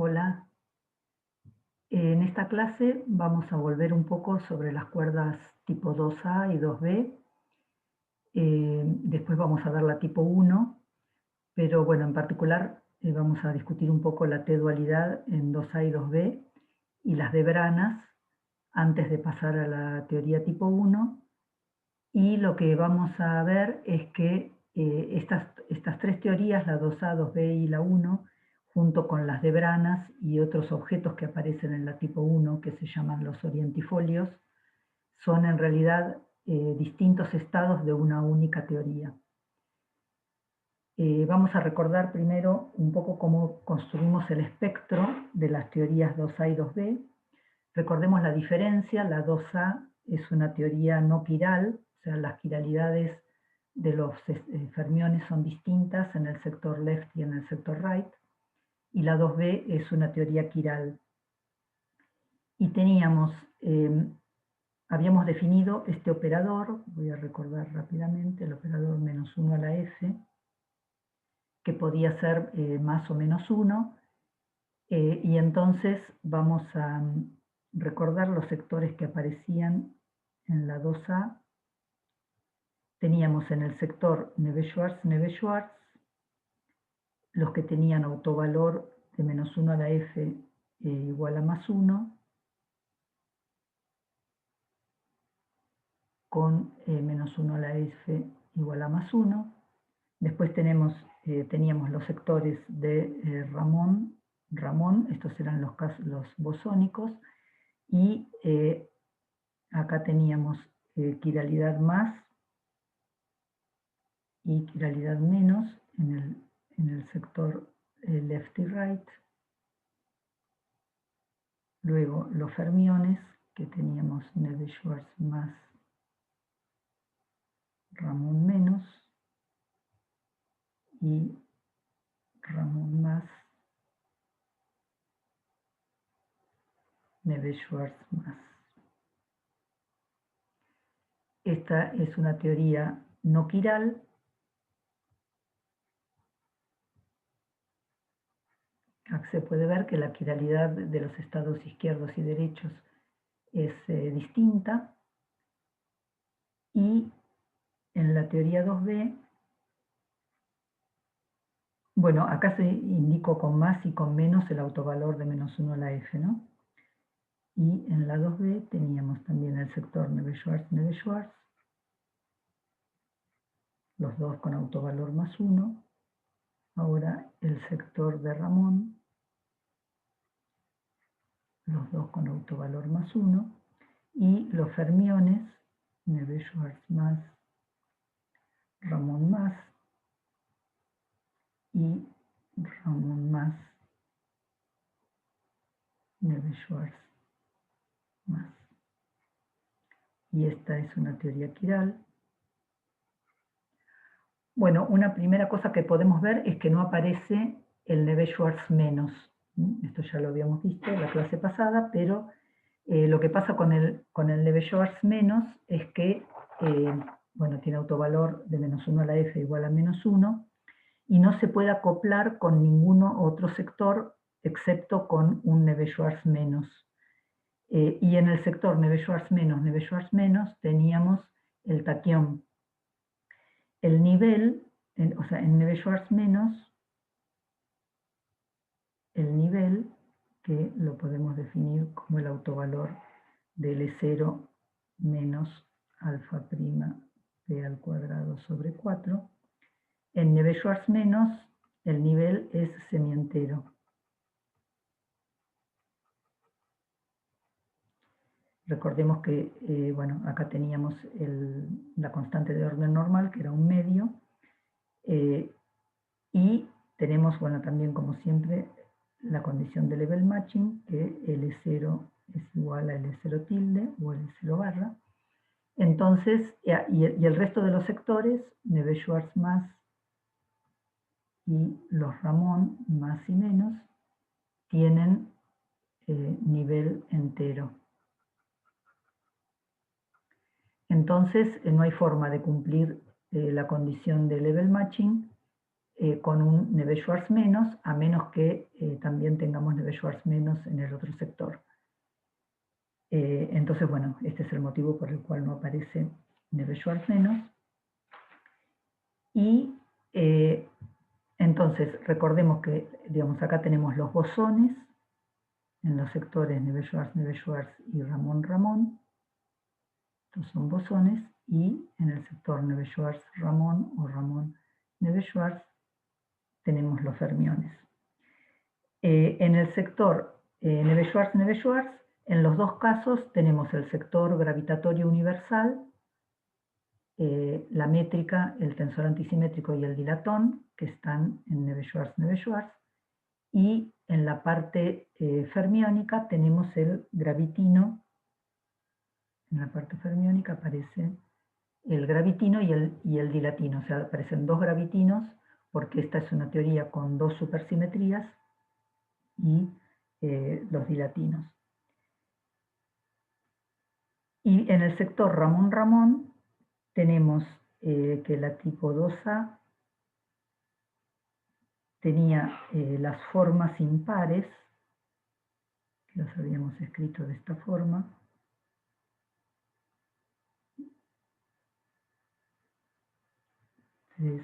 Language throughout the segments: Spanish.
Hola. En esta clase vamos a volver un poco sobre las cuerdas tipo 2A y 2B. Después vamos a ver la tipo 1, pero bueno, en particular vamos a discutir un poco la T-dualidad en 2A y 2B y las debranas antes de pasar a la teoría tipo 1. Y lo que vamos a ver es que estas tres teorías, la 2A, 2B y la 1, junto con las debranas y otros objetos que aparecen en la tipo 1, que se llaman los orientifolios, son en realidad distintos estados de una única teoría. Vamos a recordar primero un poco cómo construimos el espectro de las teorías 2A y 2B. Recordemos la diferencia: la 2A es una teoría no quiral, o sea, las quiralidades de los fermiones son distintas en el sector left y en el sector right, y la 2B es una teoría quiral. Y habíamos definido este operador, voy a recordar rápidamente, el operador -1 a la f, que podía ser más o menos 1, y entonces vamos a recordar los sectores que aparecían en la 2A. Teníamos en el sector Neveu-Schwarz, los que tenían autovalor de -1 a la f igual a +1, con -1 a la f igual a +1. Después teníamos los sectores de Ramón, estos eran los bosónicos, y acá teníamos quiralidad más y quiralidad menos en el sector left y right. Luego los fermiones, que teníamos Neveu-Schwarz más, Ramón menos, y Ramón más, Neveu-Schwarz más. Esta es una teoría no quiral. Acá se puede ver que la quiralidad de los estados izquierdos y derechos es distinta. Y en la teoría 2B, bueno, acá se indicó con más y con menos el autovalor de -1 a la f, ¿no? Y en la 2B teníamos también el sector Neveu-Schwarz, los dos con autovalor +1. Ahora el sector de Ramón, los dos con autovalor +1. Y los fermiones, Neveu-Schwarz más, Ramón más, y Ramón más, Neveu-Schwarz más. Y esta es una teoría quiral. Bueno, una primera cosa que podemos ver es que no aparece el Neveu-Schwarz menos. Esto ya lo habíamos visto en la clase pasada, pero lo que pasa con el Neveu-Schwarz menos es que bueno, tiene autovalor de -1 a la f igual a -1, y no se puede acoplar con ningún otro sector excepto con un Neveu-Schwarz menos. Y en el sector Neveu-Schwarz menos, teníamos el taquión. El nivel, o sea, en Neveu-Schwarz menos, el nivel, que lo podemos definir como el autovalor de L0 menos alfa prima p al cuadrado sobre 4. En Neveu-Schwarz menos, el nivel es semientero. Recordemos que, bueno, acá teníamos la constante de orden normal, que era un medio, y tenemos, bueno, también como siempre, la condición de level matching, que L0 es igual a L0 tilde o L0 barra. Entonces, y el resto de los sectores, Neveu-Schwarz más y los Ramón más y menos, tienen nivel entero. Entonces, no hay forma de cumplir la condición de level matching con un Neveu-Schwarz menos, a menos que también tengamos Neveu-Schwarz menos en el otro sector. Entonces, bueno, este es el motivo por el cual no aparece Neveu-Schwarz menos. Y entonces, recordemos que, digamos, acá tenemos los bosones, en los sectores Neveu-Schwarz, Neveu-Schwarz y Ramón-Ramón. Estos son bosones, y en el sector Neveu-Schwarz-Ramón o Ramón-Neveu-Schwarz tenemos los fermiones. En el sector Neveu-Schwarz-Neveu-Schwarz, en los dos casos tenemos el sector gravitatorio universal, la métrica, el tensor antisimétrico y el dilatón, que están en Neveu-Schwarz-Neveu-Schwarz, y en la parte fermiónica tenemos el gravitino. En la parte fermiónica aparece el gravitino y el dilatino, o sea, aparecen dos gravitinos, porque esta es una teoría con dos supersimetrías, y los dilatinos. Y en el sector Ramón-Ramón tenemos que la tipo 2A tenía las formas impares, que las habíamos escrito de esta forma. 3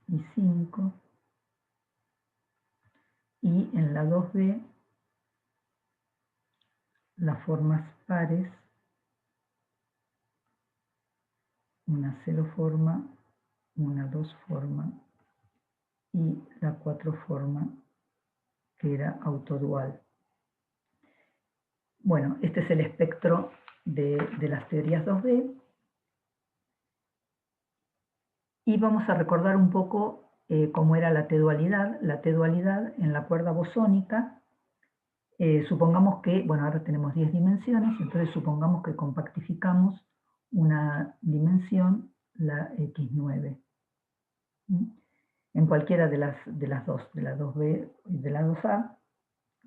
y 5. Y en la 2B, las formas pares, una 0 forma, una 2 forma y la 4 forma, que era autodual. Bueno, este es el espectro de las teorías 2D. Y vamos a recordar un poco cómo era la T-dualidad. La T-dualidad en la cuerda bosónica, supongamos que, bueno, ahora tenemos 10 dimensiones, entonces supongamos que compactificamos una dimensión, la X9. En cualquiera de las dos, de la 2B y de la 2A,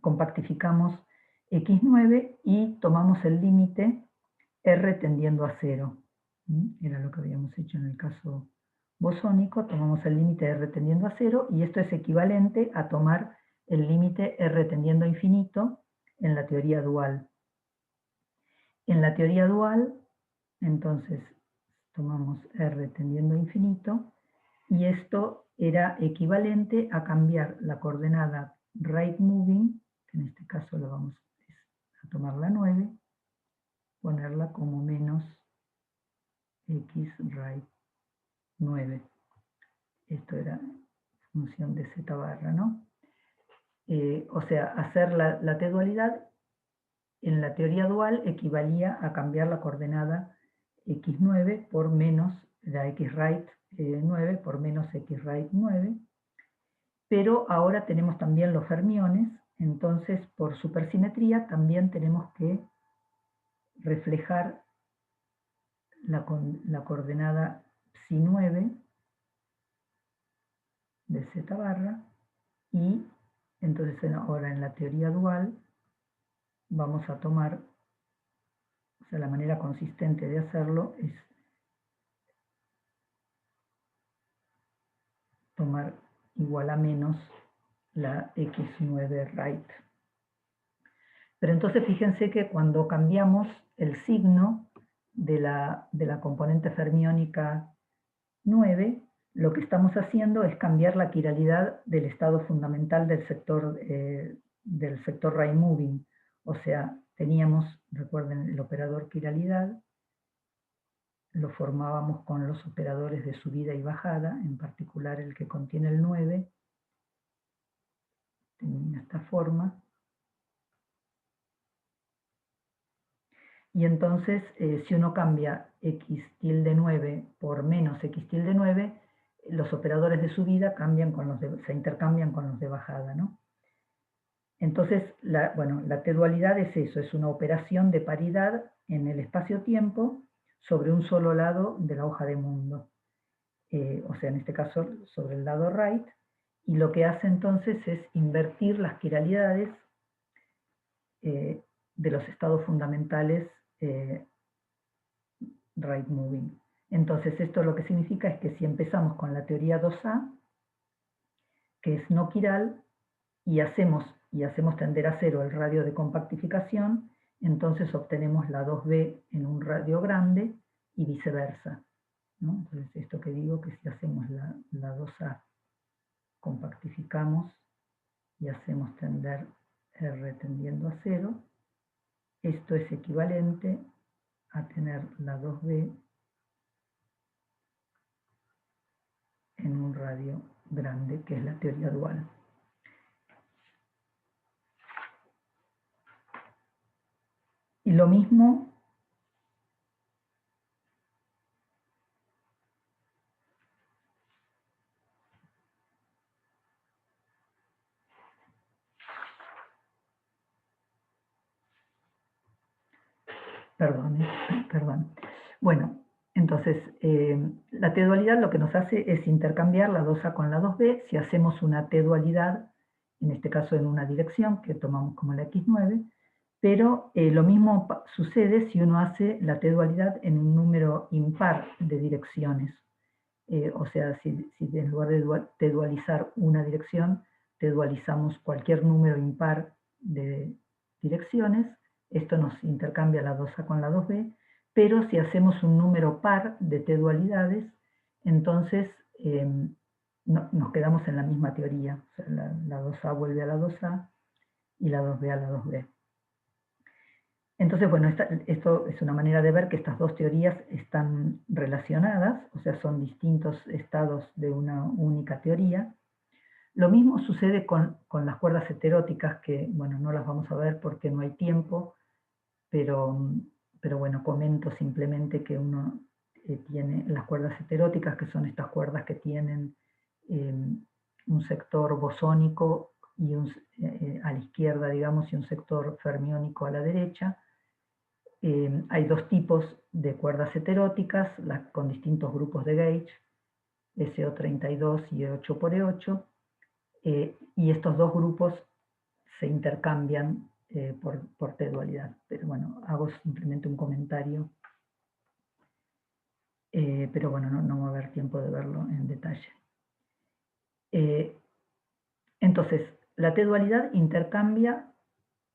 compactificamos X9 y tomamos el límite R tendiendo a 0. Era lo que habíamos hecho en el caso bosónico. Tomamos el límite R tendiendo a 0, y esto es equivalente a tomar el límite R tendiendo a infinito en la teoría dual. En la teoría dual, entonces, tomamos R tendiendo a infinito, y esto era equivalente a cambiar la coordenada right moving, que en este caso lo vamos a tomar la 9, ponerla como menos x right 9. Esto era función de z barra, ¿no? O sea, hacer la T-dualidad en la teoría dual equivalía a cambiar la coordenada x9 por menos la x right 9 por menos x right 9. Pero ahora tenemos también los fermiones, entonces por supersimetría también tenemos que reflejar la coordenada psi9 de z barra, y entonces ahora en la teoría dual vamos a tomar, o sea, la manera consistente de hacerlo es tomar igual a menos la x9 right. Pero entonces fíjense que cuando cambiamos el signo de la componente fermiónica 9, lo que estamos haciendo es cambiar la quiralidad del estado fundamental del sector right moving. O sea, teníamos, recuerden, el operador quiralidad, lo formábamos con los operadores de subida y bajada, en particular el que contiene el 9, tenía esta forma. Y entonces, si uno cambia x tilde 9 por menos x tilde 9, los operadores de subida se intercambian con los de bajada, ¿no? Entonces, la T-dualidad es eso, es una operación de paridad en el espacio-tiempo sobre un solo lado de la hoja de mundo. O sea, en este caso, sobre el lado right, y lo que hace entonces es invertir las quiralidades de los estados fundamentales right moving. Entonces, esto lo que significa es que si empezamos con la teoría 2A, que es no quiral, y hacemos tender a cero el radio de compactificación, entonces obtenemos la 2B en un radio grande y viceversa, ¿no? Entonces esto que digo, que si hacemos la 2A, compactificamos y hacemos tender R tendiendo a cero, esto es equivalente a tener la 2B en un radio grande, que es la teoría dual. Y lo mismo perdón. Bueno, entonces, la T-dualidad lo que nos hace es intercambiar la 2A con la 2B. Si hacemos una T-dualidad, en este caso en una dirección, que tomamos como la X9, pero lo mismo sucede si uno hace la T-dualidad en un número impar de direcciones. O sea, si en lugar de T-dualizar una dirección, T-dualizamos cualquier número impar de direcciones, esto nos intercambia la 2A con la 2B, pero si hacemos un número par de T-dualidades, entonces nos quedamos en la misma teoría. O sea, la 2A vuelve a la 2A y la 2B a la 2B. Entonces, bueno, esto es una manera de ver que estas dos teorías están relacionadas, o sea, son distintos estados de una única teoría. Lo mismo sucede con las cuerdas heteróticas, que, bueno, no las vamos a ver porque no hay tiempo, pero bueno, comento simplemente que uno tiene las cuerdas heteróticas, que son estas cuerdas que tienen un sector bosónico y a la izquierda, digamos, y un sector fermiónico a la derecha. Hay dos tipos de cuerdas heteróticas, con distintos grupos de gauge, SO32 y 8×8, y estos dos grupos se intercambian por T-dualidad. Pero bueno, hago simplemente un comentario, pero bueno, no va a haber tiempo de verlo en detalle. Entonces, la T-dualidad intercambia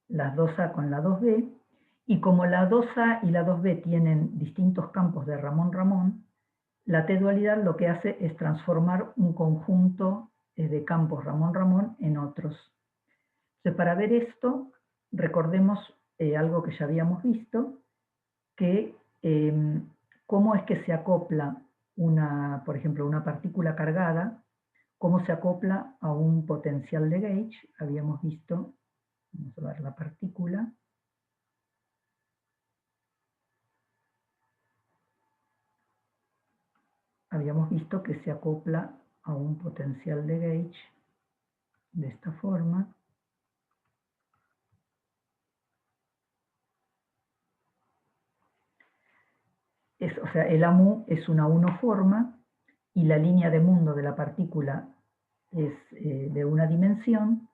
las 2A con la 2B, y como la 2A y la 2B tienen distintos campos de Ramón-Ramón, la T-dualidad lo que hace es transformar un conjunto de campos Ramón-Ramón en otros. Entonces, para ver esto, recordemos algo que ya habíamos visto, que cómo es que se acopla por ejemplo, una partícula cargada, cómo se acopla a un potencial de gauge. Habíamos visto, vamos a ver la partícula, habíamos visto que se acopla a un potencial de gauge de esta forma. O sea, el AMU es una unoforma y la línea de mundo de la partícula es de una dimensión.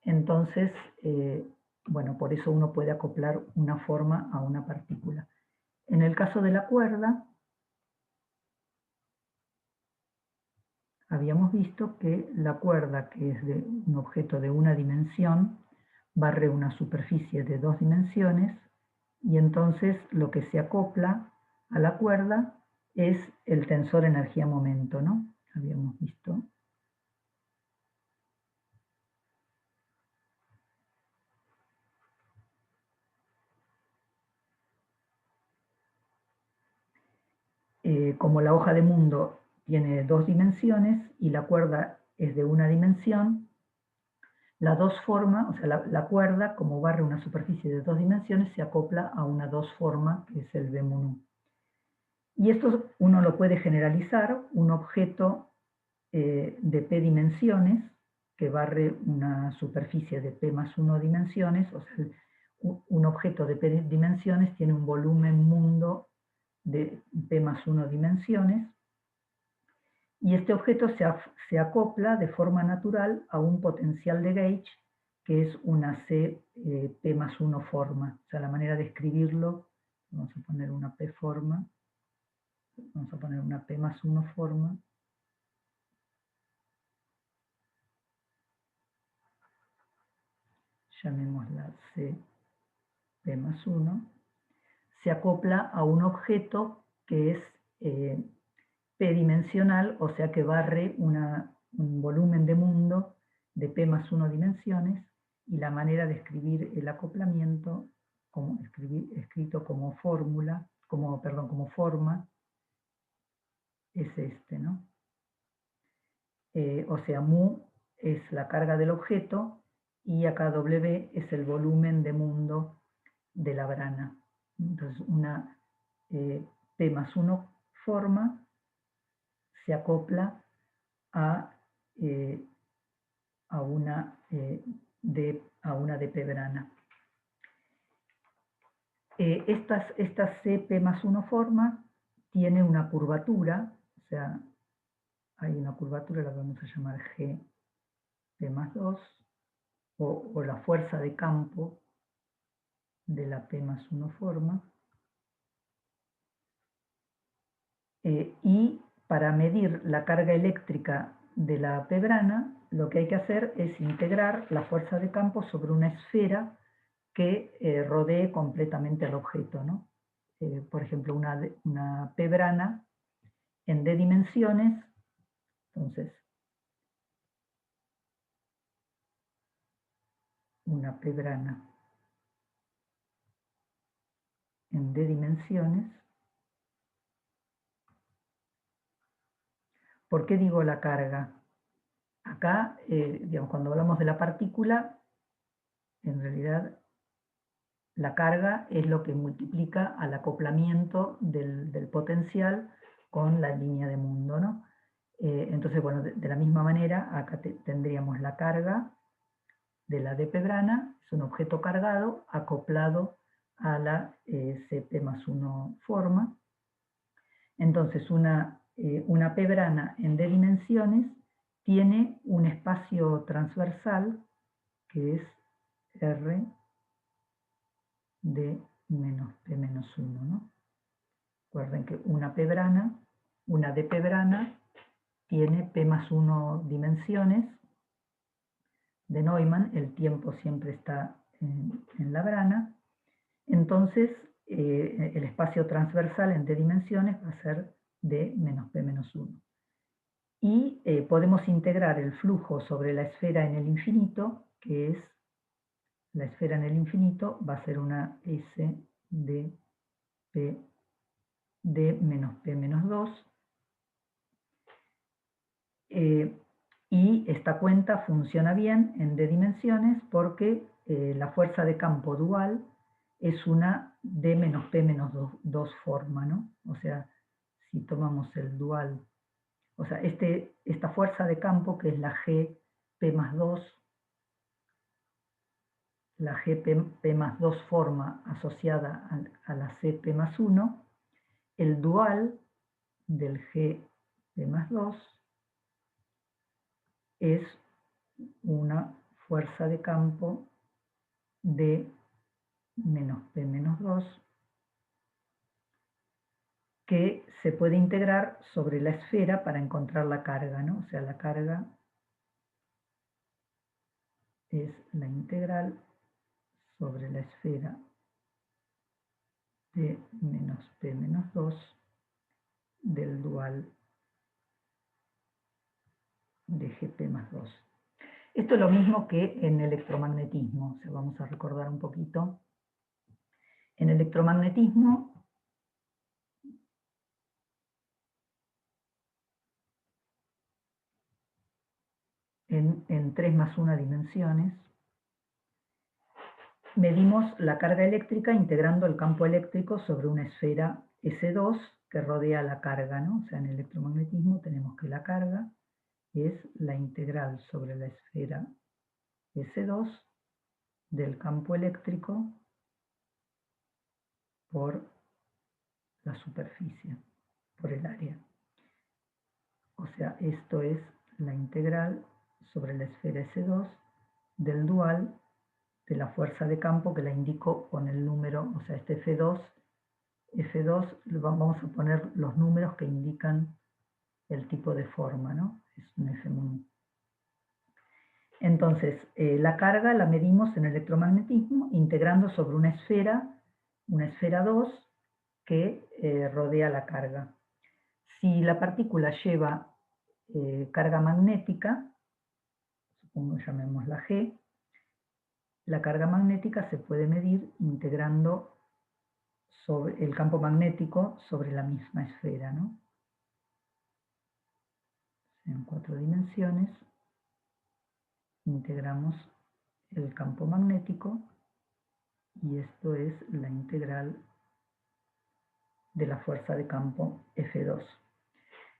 Entonces, bueno, por eso uno puede acoplar una forma a una partícula. En el caso de la cuerda, habíamos visto que la cuerda, que es de un objeto de una dimensión, barre una superficie de 2 dimensiones, y entonces lo que se acopla a la cuerda es el tensor energía-momento, ¿no? Habíamos visto. Como la hoja de mundo tiene 2 dimensiones y la cuerda es de una dimensión, la 2 forma, o sea, la cuerda, como barre una superficie de 2 dimensiones, se acopla a una 2 forma, que es el B mu nu. Y esto uno lo puede generalizar, un objeto de P dimensiones, que barre una superficie de P más 1 dimensiones, o sea, un objeto de P dimensiones tiene un volumen mundo de P más 1 dimensiones, y este objeto se acopla de forma natural a un potencial de gauge, que es una C P más 1 forma. O sea, la manera de escribirlo, vamos a poner una P forma, vamos a poner una P más 1 forma, llamémosla CP más 1, se acopla a un objeto que es p-dimensional, o sea que barre un volumen de mundo de p más 1 dimensiones, y la manera de escribir el acoplamiento, escrito como fórmula, como forma, es este, ¿no? O sea, mu es la carga del objeto y acá W es el volumen de mundo de la brana. Entonces, una P más 1 forma se acopla a una DP brana. Esta CP más 1 forma tiene una curvatura, o sea, hay una curvatura, la vamos a llamar GP más 2, o la fuerza de campo de la P más 1 forma. Y para medir la carga eléctrica de la P brana, lo que hay que hacer es integrar la fuerza de campo sobre una esfera que rodee completamente al objeto, ¿no? Por ejemplo, una P brana en D dimensiones, entonces, una P brana en D dimensiones. ¿Por qué digo la carga? Acá, digamos, cuando hablamos de la partícula, en realidad la carga es lo que multiplica al acoplamiento del potencial con la línea de mundo, ¿no? Entonces, bueno, de la misma manera, acá tendríamos la carga de la DP brana, es un objeto cargado acoplado a la CP más 1 forma. Entonces, una P brana en D dimensiones tiene un espacio transversal que es R de menos P menos 1, ¿no? Recuerden que una DP brana, tiene P más 1 dimensiones de Neumann, el tiempo siempre está en la brana, entonces el espacio transversal en D dimensiones va a ser D menos P menos 1. Y podemos integrar el flujo sobre la esfera en el infinito, que es la esfera en el infinito, va a ser una S de P de menos P menos 2. Y esta cuenta funciona bien en D dimensiones porque la fuerza de campo dual es una D menos P menos 2 forma, ¿no? O sea, si tomamos el dual, o sea, esta fuerza de campo que es la GP más 2, la GP más 2 forma asociada a la CP más 1, el dual del GP más 2 es una fuerza de campo de menos P menos 2 que se puede integrar sobre la esfera para encontrar la carga, ¿no? O sea, la carga es la integral sobre la esfera de menos P menos 2 del dual de GP más 2. Esto es lo mismo que en electromagnetismo, o sea, vamos a recordar un poquito. En electromagnetismo, en 3 más 1 dimensiones, medimos la carga eléctrica integrando el campo eléctrico sobre una esfera S2 que rodea la carga, ¿no? O sea, en electromagnetismo tenemos que la carga es la integral sobre la esfera S2 del campo eléctrico por la superficie, por el área. O sea, esto es la integral sobre la esfera S2 del dual de la fuerza de campo que la indico con el número, o sea, este F2, vamos a poner los números que indican el tipo de forma, ¿no? Es un F-mu. Entonces, la carga la medimos en electromagnetismo integrando sobre una esfera 2 que rodea la carga. Si la partícula lleva carga magnética, supongo llamémosla G, la carga magnética se puede medir integrando sobre el campo magnético sobre la misma esfera, ¿no? En 4 dimensiones integramos el campo magnético y esto es la integral de la fuerza de campo F2.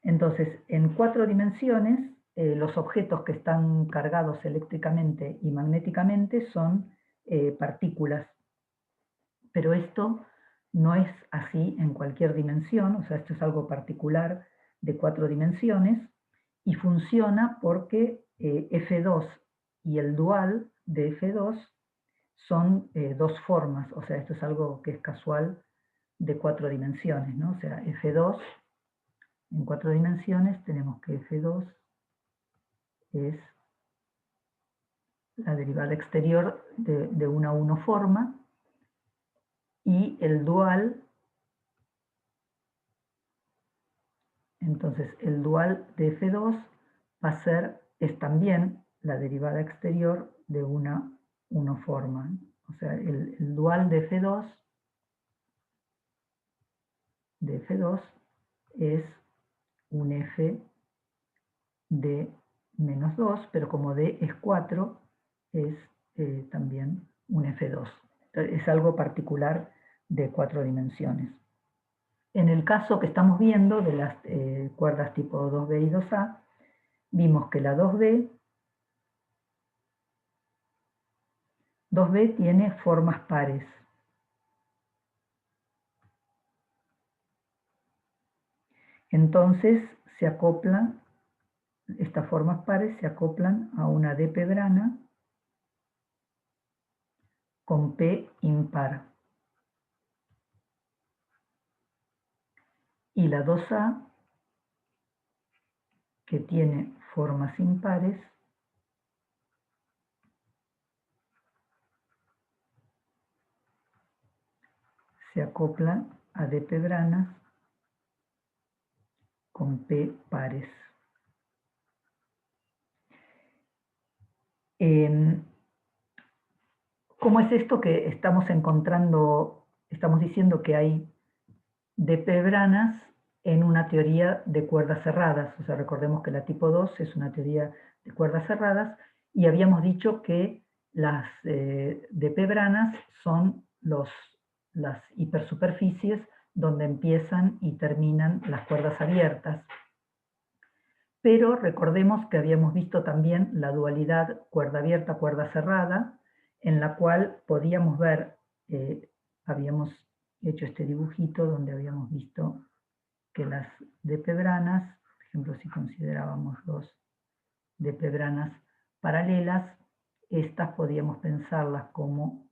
Entonces, en 4 dimensiones, los objetos que están cargados eléctricamente y magnéticamente son partículas, pero esto no es así en cualquier dimensión, o sea, esto es algo particular de 4 dimensiones, y funciona porque F2 y el dual de F2 son dos formas, o sea, esto es algo que es casual de 4 dimensiones, ¿no? O sea, F2 en 4 dimensiones tenemos que F2 es la derivada exterior de una 1 forma, y el dual, entonces el dual de F2 va a ser, es también la derivada exterior de una 1 forma. O sea, el dual de F2 es un F de menos 2, pero como D es 4, es también un F2. Es algo particular de 4 dimensiones. En el caso que estamos viendo de las cuerdas tipo 2B y 2A, vimos que la 2B tiene formas pares. Entonces se acoplan, estas formas pares se acoplan a una D pebrana con P impar. Y la 2A, que tiene formas impares, se acoplan a D pebranas con P pares. ¿Cómo es esto que estamos encontrando, estamos diciendo que hay D pebranas en una teoría de cuerdas cerradas? O sea, recordemos que la tipo 2 es una teoría de cuerdas cerradas y habíamos dicho que las D pebranas son las hipersuperficies donde empiezan y terminan las cuerdas abiertas. Pero recordemos que habíamos visto también la dualidad cuerda abierta, cuerda cerrada, en la cual podíamos ver, habíamos hecho este dibujito donde habíamos visto que las D pebranas, por ejemplo, si considerábamos dos D pebranas paralelas, estas podíamos pensarlas como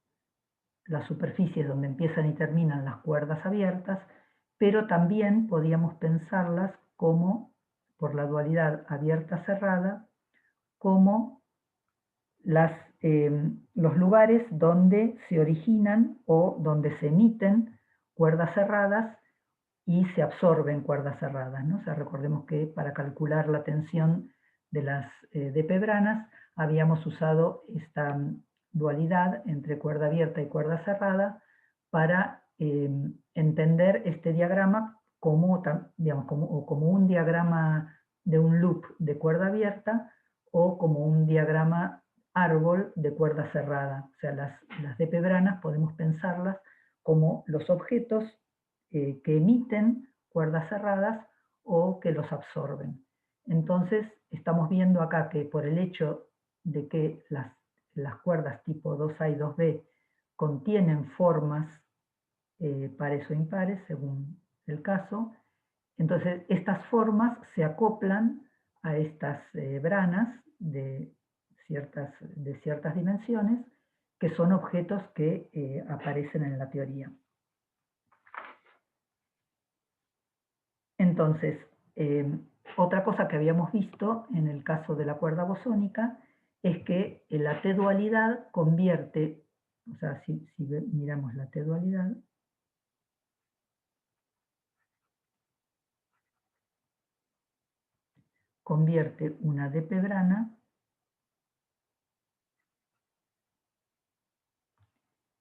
las superficies donde empiezan y terminan las cuerdas abiertas, pero también podíamos pensarlas como, por la dualidad abierta-cerrada, como los lugares donde se originan o donde se emiten cuerdas cerradas y se absorben cuerdas cerradas, ¿no? O sea, recordemos que para calcular la tensión de las D pebranas habíamos usado esta dualidad entre cuerda abierta y cuerda cerrada para entender este diagrama como, digamos, como un diagrama de un loop de cuerda abierta o como un diagrama árbol de cuerda cerrada. O sea, las D pebranas podemos pensarlas como los objetos que emiten cuerdas cerradas o que los absorben. Entonces, estamos viendo acá que por el hecho de que las cuerdas tipo 2A y 2B contienen formas pares o impares, según el caso, entonces estas formas se acoplan a estas branas de ciertas dimensiones, que son objetos que aparecen en la teoría. Entonces, otra cosa que habíamos visto en el caso de la cuerda bosónica es que la T-dualidad convierte, o sea, si miramos la T-dualidad, convierte una dp brana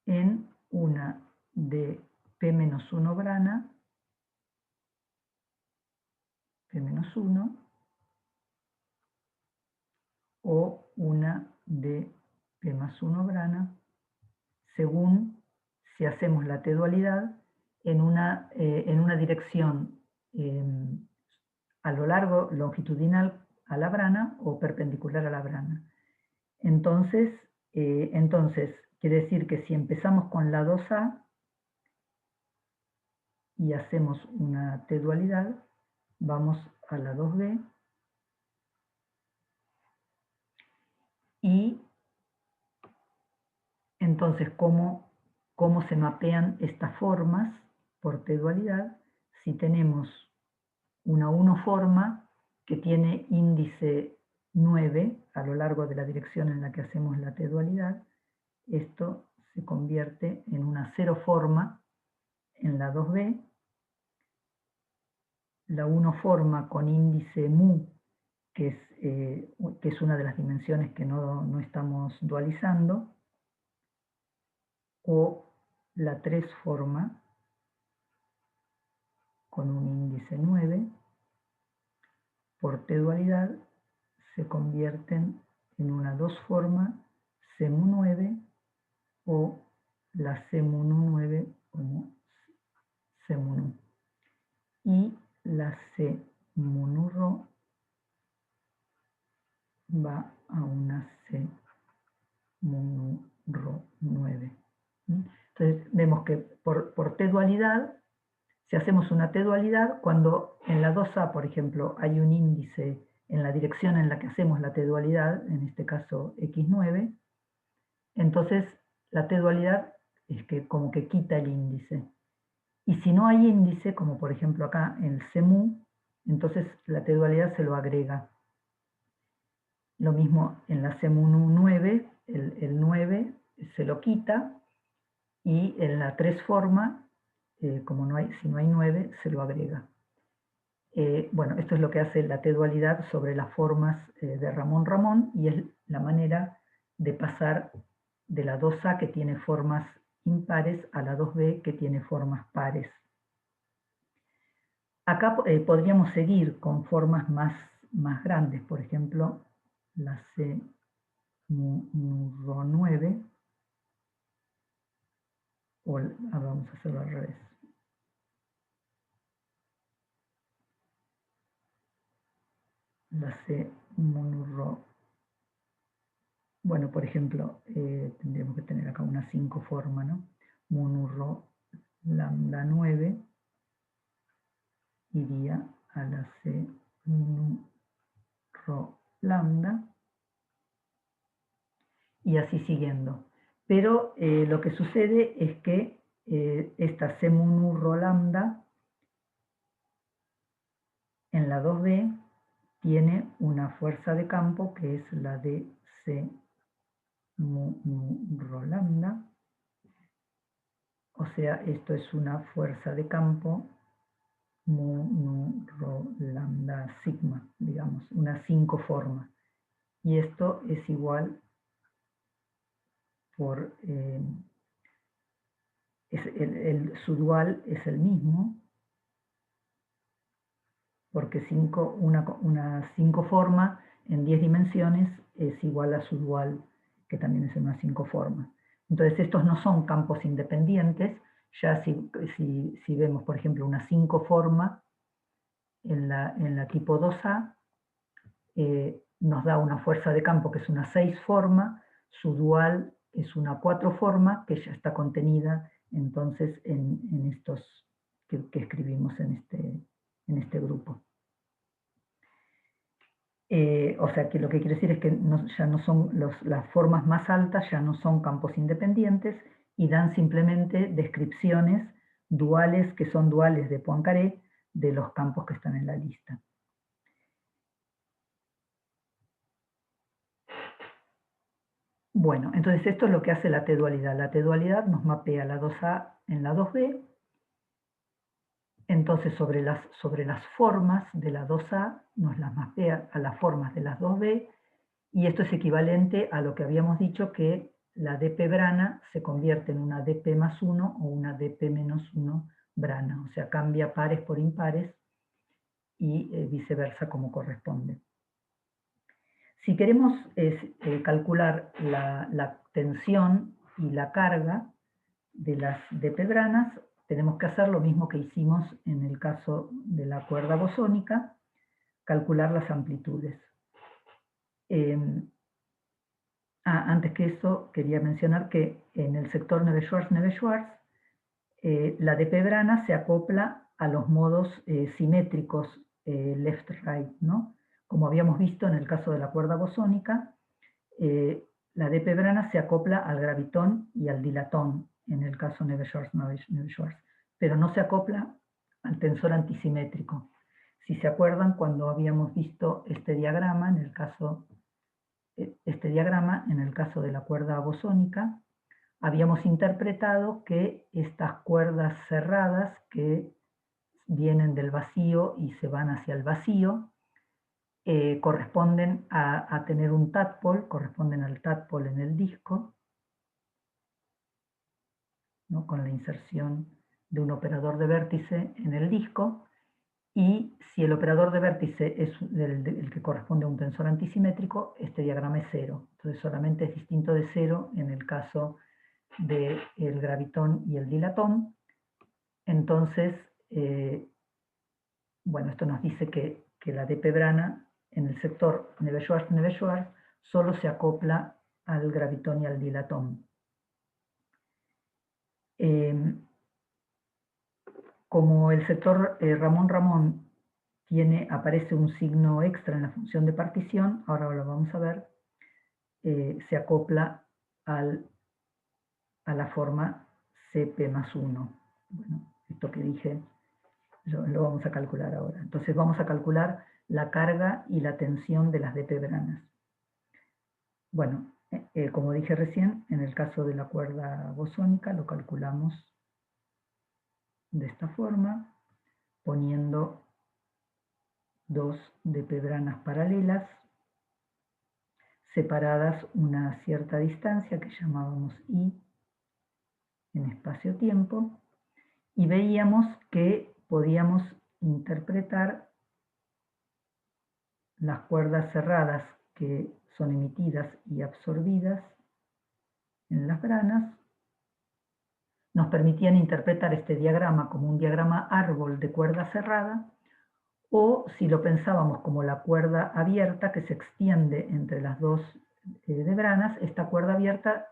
en una de P-1 brana, P-1, o una de P+1 brana, según si hacemos la T-dualidad en una dirección a lo largo, longitudinal a la brana o perpendicular a la brana. Entonces, quiere decir que si empezamos con la 2A y hacemos una T-dualidad, vamos a la 2B y entonces, ¿cómo se mapean estas formas por T-dualidad? Si tenemos una 1 forma que tiene índice 9 a lo largo de la dirección en la que hacemos la T-dualidad, esto se convierte en una 0 forma en la 2B, la 1 forma con índice mu, que es una de las dimensiones que no estamos dualizando, o la 3 forma con un índice 9, por T-dualidad se convierten en una 2 forma C-9 o la C-9 como C-1. Y la C-1 va a una C-9. Entonces vemos que por T-dualidad, si hacemos una T-dualidad, cuando en la 2A, por ejemplo, hay un índice en la dirección en la que hacemos la T-dualidad, en este caso X9, entonces la T-dualidad es que como que quita el índice. Y si no hay índice, como por ejemplo acá en el CMU, entonces la T-dualidad se lo agrega. Lo mismo en la CMU 9, el 9 se lo quita, y en la 3 forma, como si no hay 9, se lo agrega. Bueno, esto es lo que hace la T-dualidad sobre las formas de Ramón, y es la manera de pasar de la 2A, que tiene formas impares, a la 2B, que tiene formas pares. Acá podríamos seguir con formas más grandes, por ejemplo, la C-9, o vamos a hacerlo al revés. La C-monurro. Bueno, por ejemplo, tendríamos que tener acá una 5 forma, ¿no? Monurro lambda 9 iría a la C monurro lambda, y así siguiendo. Pero lo que sucede es que esta C monurro lambda en la 2B tiene una fuerza de campo que es la de C monurro lambda. O sea, esto es una fuerza de campo mu rho lambda sigma, digamos, una 5 forma. Y esto es igual por, su dual es el mismo, porque una 5 forma en 10 dimensiones es igual a su dual, que también es una 5 forma. Entonces estos no son campos independientes. Ya si vemos, por ejemplo, una 5 forma en la tipo 2A, nos da una fuerza de campo que es una 6 forma, su dual es una 4 forma, que ya está contenida entonces en estos que escribimos en este grupo. O sea que lo que quiere decir es que ya no son las formas más altas, ya no son campos independientes, y dan simplemente descripciones duales, que son duales de Poincaré, de los campos que están en la lista. Bueno, entonces esto es lo que hace la T-dualidad. La T-dualidad nos mapea la 2A en la 2B. Entonces sobre las formas de la 2A nos las mapea a las formas de las 2B, y esto es equivalente a lo que habíamos dicho, que la dp brana se convierte en una dp más 1 o una dp menos 1 brana, o sea, cambia pares por impares y viceversa como corresponde. Si queremos calcular la tensión y la carga de las dp branas, tenemos que hacer lo mismo que hicimos en el caso de la cuerda bosónica, calcular las amplitudes. Antes que eso, quería mencionar que en el sector Neveu-Schwarz, la dp brana se acopla a los modos simétricos left-right, ¿no? Como habíamos visto en el caso de la cuerda bosónica, la dp brana se acopla al gravitón y al dilatón, en el caso Neveu-Schwarz, pero no se acopla al tensor antisimétrico. Si se acuerdan, cuando habíamos visto este diagrama, en el caso de la cuerda bosónica, habíamos interpretado que estas cuerdas cerradas que vienen del vacío y se van hacia el vacío, corresponden a tener un tadpole, corresponden al tadpole en el disco, ¿no? Con la inserción de un operador de vértice en el disco, y si el operador de vértice es el que corresponde a un tensor antisimétrico, este diagrama es cero. Entonces solamente es distinto de cero en el caso del gravitón y el dilatón. Entonces, bueno, esto nos dice que la dp brana en el sector Neveu-Schwarz solo se acopla al gravitón y al dilatón. Como el sector Ramón-Ramón aparece un signo extra en la función de partición, ahora lo vamos a ver, se acopla a la forma Cp más 1. Bueno, esto que dije lo vamos a calcular ahora. Entonces vamos a calcular la carga y la tensión de las dp branas. Bueno, como dije recién, en el caso de la cuerda bosónica lo calculamos de esta forma, poniendo dos dp branas paralelas, separadas una cierta distancia que llamábamos I en espacio-tiempo, y veíamos que podíamos interpretar las cuerdas cerradas que son emitidas y absorbidas en las branas, nos permitían interpretar este diagrama como un diagrama árbol de cuerda cerrada, o si lo pensábamos como la cuerda abierta que se extiende entre las dos de branas, esta cuerda abierta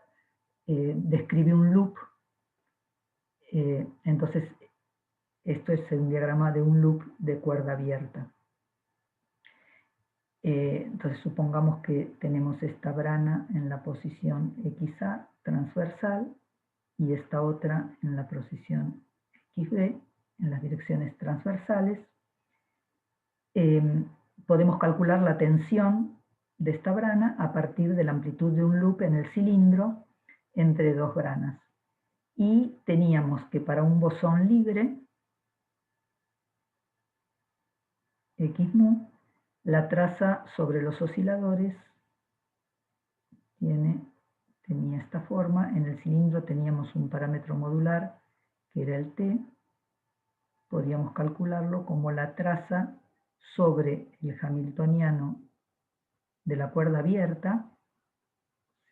describe un loop. Entonces, esto es un diagrama de un loop de cuerda abierta. Entonces, supongamos que tenemos esta brana en la posición XA transversal y esta otra en la posición XB, en las direcciones transversales. Podemos calcular la tensión de esta brana a partir de la amplitud de un loop en el cilindro entre dos branas. Y teníamos que para un bosón libre, X mu, la traza sobre los osciladores tenía esta forma. En el cilindro teníamos un parámetro modular que era el T. Podíamos calcularlo como la traza sobre el hamiltoniano de la cuerda abierta,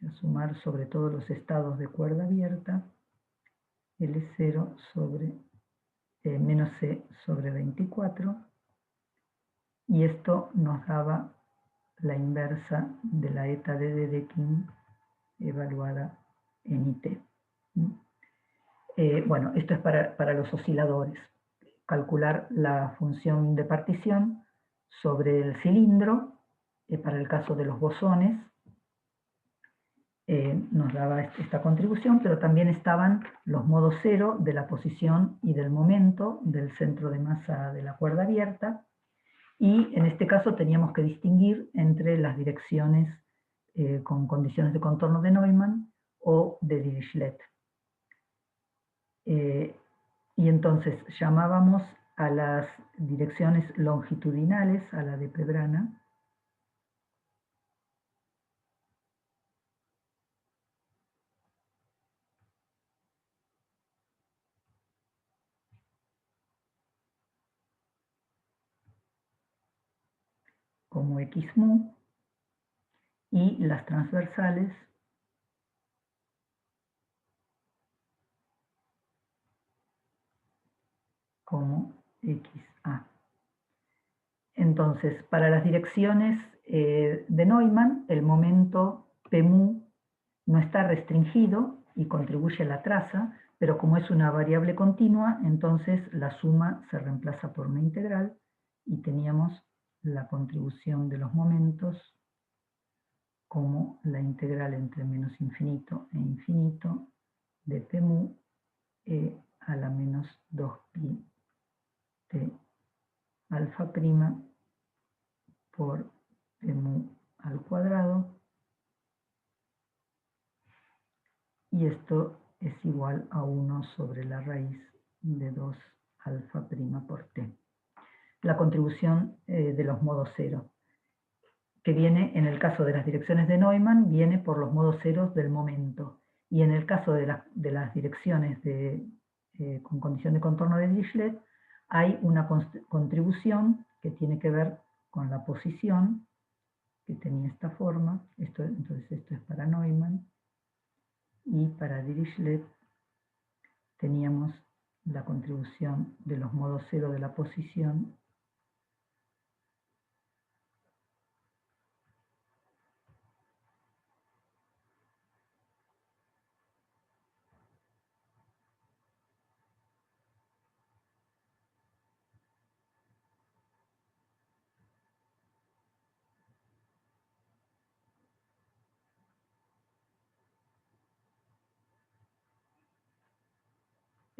a sumar sobre todos los estados de cuerda abierta, L0 sobre menos C sobre 24, y esto nos daba la inversa de la eta de Dedekind evaluada en IT. Bueno, esto es para los osciladores. Calcular la función de partición sobre el cilindro, para el caso de los bosones, nos daba esta contribución, pero también estaban los modos cero de la posición y del momento del centro de masa de la cuerda abierta, y en este caso teníamos que distinguir entre las direcciones con condiciones de contorno de Neumann o de Dirichlet. Y entonces llamábamos a las direcciones longitudinales, a la de Pebrana, como xmu, y las transversales como xa. Entonces, para las direcciones de Neumann, el momento Pmu no está restringido y contribuye a la traza, pero como es una variable continua, entonces la suma se reemplaza por una integral y teníamos la contribución de los momentos como la integral entre menos infinito e infinito de Pmu e a la menos 2pi t alfa prima por Pmu al cuadrado, y esto es igual a 1 sobre la raíz de 2 alfa prima por t. La contribución de los modos cero, que viene, en el caso de las direcciones de Neumann, viene por los modos ceros del momento, y en el caso de las direcciones con condición de contorno de Dirichlet, hay una contribución que tiene que ver con la posición, que tenía esta forma. Entonces esto es para Neumann, y para Dirichlet teníamos la contribución de los modos cero de la posición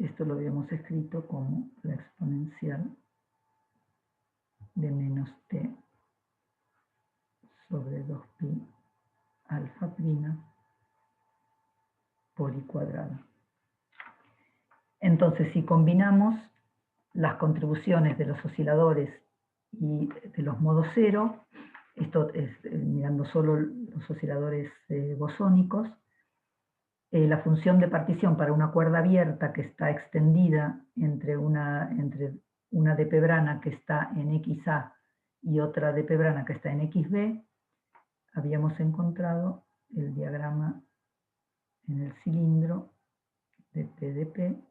Esto lo habíamos escrito como la exponencial de menos t sobre 2pi alfa prima por i cuadrado. Entonces, si combinamos las contribuciones de los osciladores y de los modos cero, esto es mirando solo los osciladores bosónicos, la función de partición para una cuerda abierta que está extendida entre una de Pebrana que está en XA y otra de Pebrana que está en XB, habíamos encontrado el diagrama en el cilindro de P de P.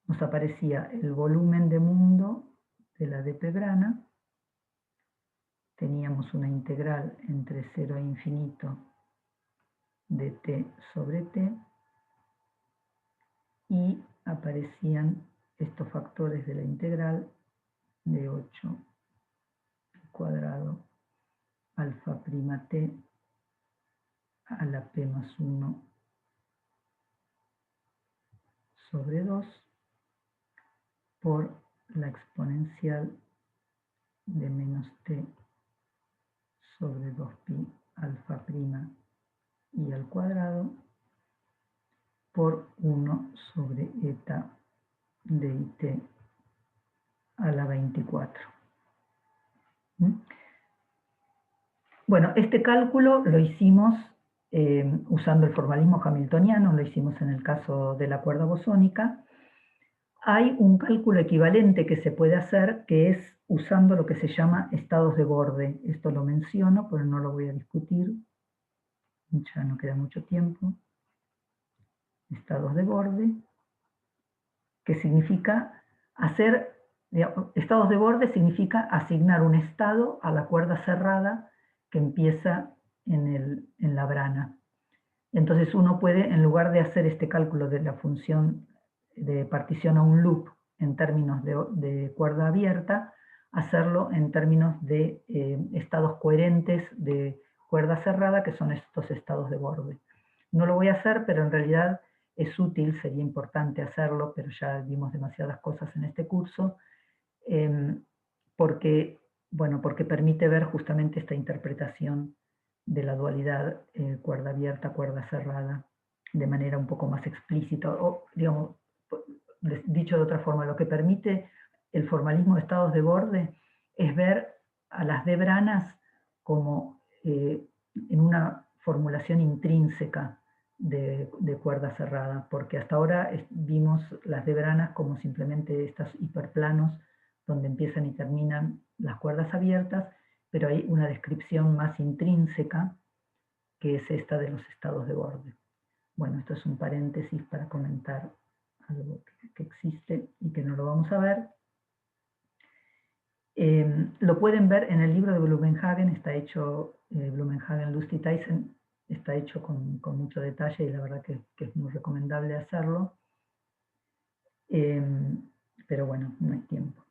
Nos aparecía el volumen de mundo de la de Pebrana, teníamos una integral entre 0 e infinito de t sobre t, y aparecían estos factores de la integral de 8 cuadrado alfa prima t a la p más 1 sobre 2 por la exponencial de menos t sobre 2pi alfa prima i al cuadrado por 1 sobre eta de it a la 24. Bueno, este cálculo lo hicimos usando el formalismo hamiltoniano, lo hicimos en el caso de la cuerda bosónica. Hay un cálculo equivalente que se puede hacer, que es usando lo que se llama estados de borde. Esto lo menciono, pero no lo voy a discutir, ya no queda mucho tiempo. Estados de borde, que significa estados de borde significa asignar un estado a la cuerda cerrada que empieza en la brana. Entonces uno puede, en lugar de hacer este cálculo de la función de partición a un loop en términos de cuerda abierta, hacerlo en términos de estados coherentes de cuerda cerrada, que son estos estados de borde. No lo voy a hacer, pero en realidad es útil, sería importante hacerlo, pero ya vimos demasiadas cosas en este curso, porque Bueno, porque permite ver justamente esta interpretación de la dualidad cuerda abierta, cuerda cerrada, de manera un poco más explícita, o digamos, dicho de otra forma, lo que permite el formalismo de estados de borde es ver a las D-branas como en una formulación intrínseca de cuerda cerrada, porque hasta ahora vimos las D-branas como simplemente estos hiperplanos donde empiezan y terminan las cuerdas abiertas, pero hay una descripción más intrínseca que es esta de los estados de borde. Bueno, esto es un paréntesis para comentar algo que existe y que no lo vamos a ver. Lo pueden ver en el libro de Blumenhagen, está hecho, Blumenhagen, Lustig, Tyson, está hecho con mucho detalle y la verdad que es muy recomendable hacerlo. Pero bueno, no hay tiempo.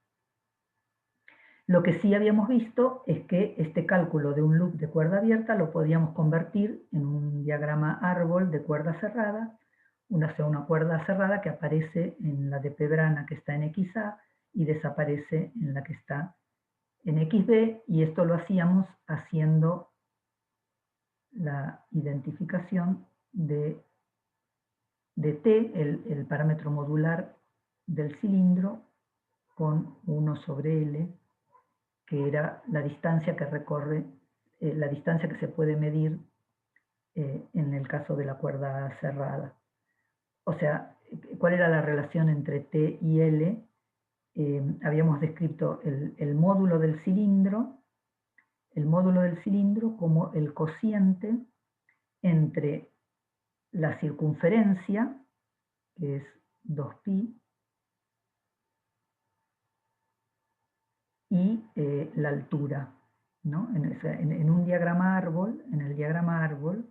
Lo que sí habíamos visto es que este cálculo de un loop de cuerda abierta lo podíamos convertir en un diagrama árbol de cuerda cerrada, una cuerda cerrada que aparece en la de Pebrana que está en XA y desaparece en la que está en XB, y esto lo hacíamos haciendo la identificación de T, el parámetro modular del cilindro, con 1 sobre L, que era la distancia que recorre, la distancia que se puede medir en el caso de la cuerda cerrada. O sea, ¿cuál era la relación entre T y L? Habíamos descrito el módulo del cilindro como el cociente entre la circunferencia, que es 2pi, y la altura, ¿no? En un diagrama árbol, en el diagrama árbol,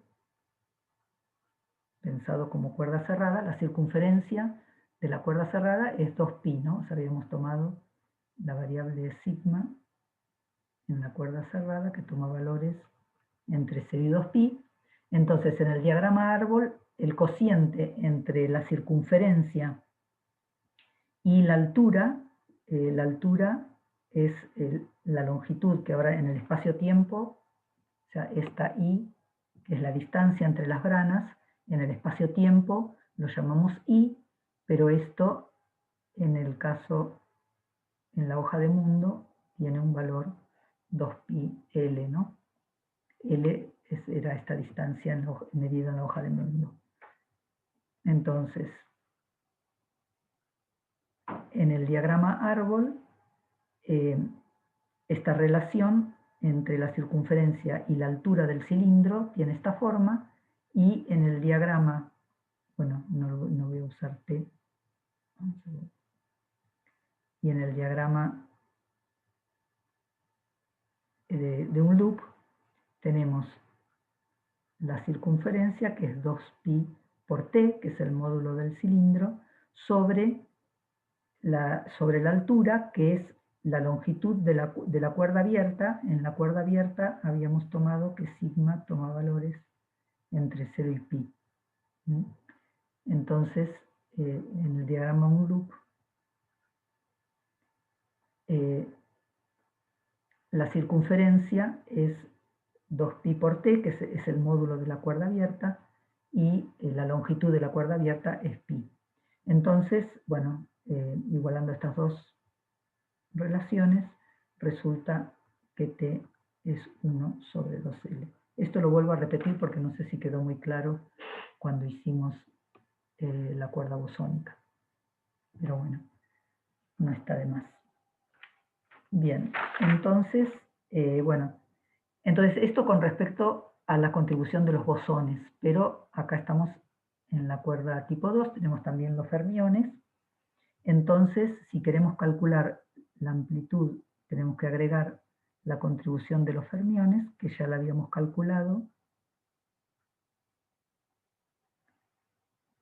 pensado como cuerda cerrada, la circunferencia de la cuerda cerrada es 2pi, ¿no? O sea, habíamos tomado la variable sigma en la cuerda cerrada que toma valores entre 0 y 2pi. Entonces, en el diagrama árbol, el cociente entre la circunferencia y la altura es la longitud que ahora en el espacio-tiempo, o sea, esta i, que es la distancia entre las branas, en el espacio-tiempo lo llamamos i, pero esto en el caso, en la hoja de mundo, tiene un valor 2pi L, ¿no? L era esta distancia medida en la hoja de mundo. Entonces, en el diagrama árbol, esta relación entre la circunferencia y la altura del cilindro tiene esta forma, y en el diagrama, bueno, no voy a usar T, y en el diagrama de un loop tenemos la circunferencia, que es 2pi por T, que es el módulo del cilindro, sobre la altura, que es la longitud de la cuerda abierta. En la cuerda abierta habíamos tomado que sigma toma valores entre 0 y pi. Entonces, en el diagrama un loop, la circunferencia es 2pi por t, que es el módulo de la cuerda abierta, y la longitud de la cuerda abierta es pi. Entonces, bueno, igualando estas dos relaciones, resulta que t es 1 sobre 2L. Esto lo vuelvo a repetir porque no sé si quedó muy claro cuando hicimos la cuerda bosónica. Pero bueno, no está de más. Bien, entonces, bueno, entonces esto con respecto a la contribución de los bosones, pero acá estamos en la cuerda tipo 2, tenemos también los fermiones. Entonces, si queremos calcular la amplitud, tenemos que agregar la contribución de los fermiones, que ya la habíamos calculado.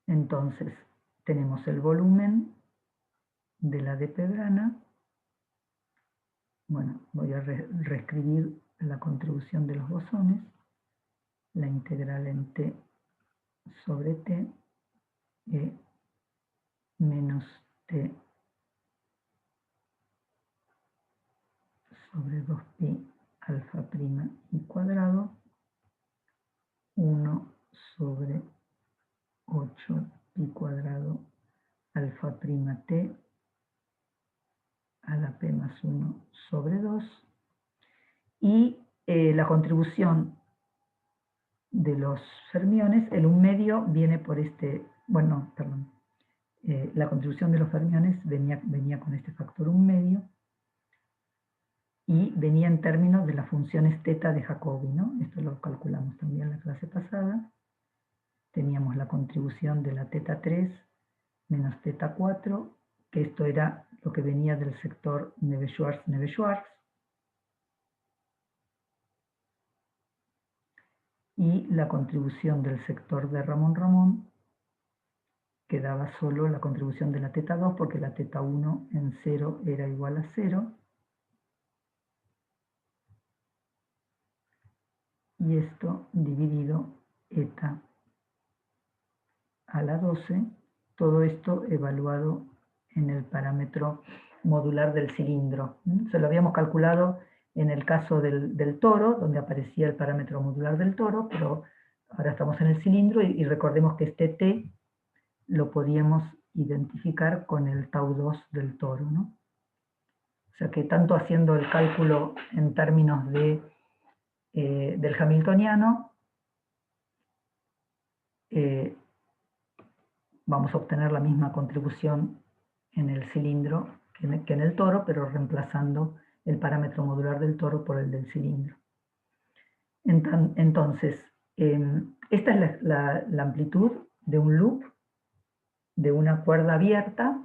Entonces, tenemos el volumen de la de Pebrana. Bueno, voy a reescribir la contribución de los bosones, la integral en t sobre t, menos t sobre 2pi alfa prima i cuadrado, 1 sobre 8 pi cuadrado alfa prima t a la p más 1 sobre 2, y la contribución de los fermiones, el 1/2 viene por este, bueno, perdón, la contribución de los fermiones venía con este factor 1/2 y venía en términos de las funciones teta de Jacobi, ¿no? Esto lo calculamos también en la clase pasada. Teníamos la contribución de la teta 3 menos teta 4, que esto era lo que venía del sector Neveu-Schwarz, y la contribución del sector de Ramón, que daba solo la contribución de la teta 2, porque la teta 1 en 0 era igual a 0, y esto dividido eta a la 12, todo esto evaluado en el parámetro modular del cilindro. Se lo habíamos calculado en el caso del toro, donde aparecía el parámetro modular del toro, pero ahora estamos en el cilindro y recordemos que este t lo podíamos identificar con el tau 2 del toro, ¿no? O sea que tanto haciendo el cálculo en términos del hamiltoniano, vamos a obtener la misma contribución en el cilindro que en el toro, pero reemplazando el parámetro modular del toro por el del cilindro. Entonces, esta es la amplitud de un loop de una cuerda abierta